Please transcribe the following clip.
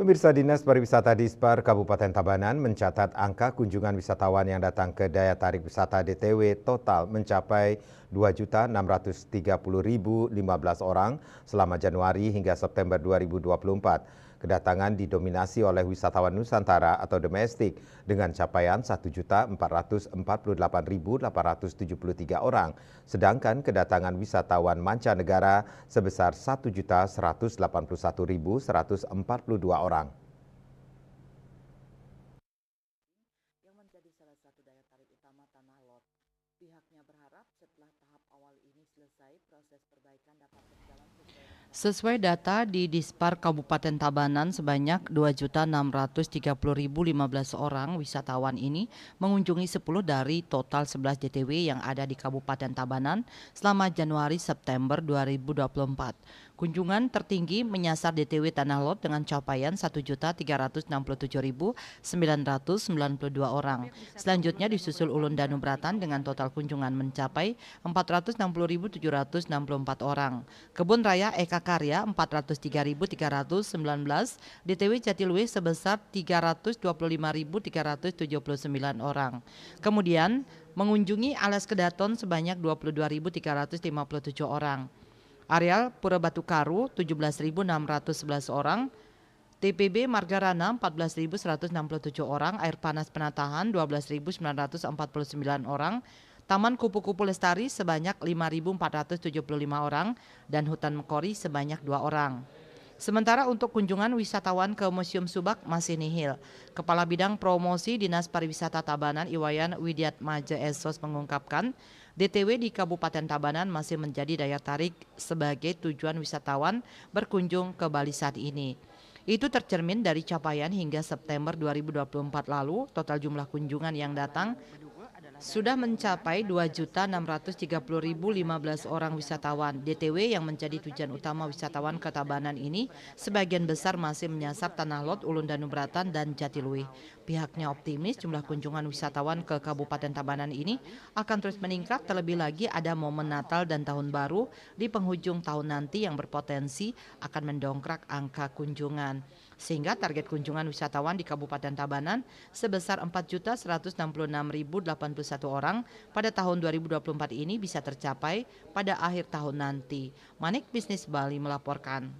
Pemirsa, Dinas Pariwisata Dispar Kabupaten Tabanan mencatat angka kunjungan wisatawan yang datang ke daya tarik wisata DTW total mencapai 2.630.015 orang selama Januari hingga September 2024. Kedatangan didominasi oleh wisatawan Nusantara atau domestik dengan capaian 1.448.873 orang, sedangkan kedatangan wisatawan mancanegara sebesar 1.181.142 orang. Yang menjadi salah satu daya tarik utama Tanah Lot. Pihaknya berharap setelah tahap awal ini selesai, proses perbaikan dapat berjalan sesuai data di Dispar Kabupaten Tabanan, sebanyak 2.630.015 orang wisatawan ini mengunjungi 10 dari total 11 DTW yang ada di Kabupaten Tabanan selama Januari-September 2024. Kunjungan tertinggi menyasar DTW Tanah Lot dengan capaian 1.367.992 orang. Selanjutnya disusul Ulun Danu Bratan dengan total kunjungan mencapai 460.764 orang. Kebun Raya Eka Karya 403.319, DTW Jatiluwih sebesar 325.379 orang. Kemudian mengunjungi Alas Kedaton sebanyak 22.357 orang. Areal Pura Batu Karu 17.611 orang, TPB Margarana 14.167 orang, Air Panas Penatahan 12.949 orang, Taman Kupu-Kupu Lestari sebanyak 5.475 orang, dan Hutan Mekori sebanyak 2 orang. Sementara untuk kunjungan wisatawan ke Museum Subak masih nihil. Kepala Bidang Promosi Dinas Pariwisata Tabanan Iwayan Widiatmaja Esos mengungkapkan, DTW di Kabupaten Tabanan masih menjadi daya tarik sebagai tujuan wisatawan berkunjung ke Bali saat ini. Itu tercermin dari capaian hingga September 2024 lalu, total jumlah kunjungan yang datang sudah mencapai 2.630.015 orang wisatawan. DTW yang menjadi tujuan utama wisatawan ke Tabanan ini sebagian besar masih menyasar Tanah Lot, Ulun Danu Bratan, dan Jatiluwih. Pihaknya optimis jumlah kunjungan wisatawan ke Kabupaten Tabanan ini akan terus meningkat, terlebih lagi ada momen Natal dan Tahun Baru di penghujung tahun nanti yang berpotensi akan mendongkrak angka kunjungan. Sehingga target kunjungan wisatawan di Kabupaten Tabanan sebesar 4.166.081 orang pada tahun 2024 ini bisa tercapai pada akhir tahun nanti. Manik Bisnis Bali melaporkan.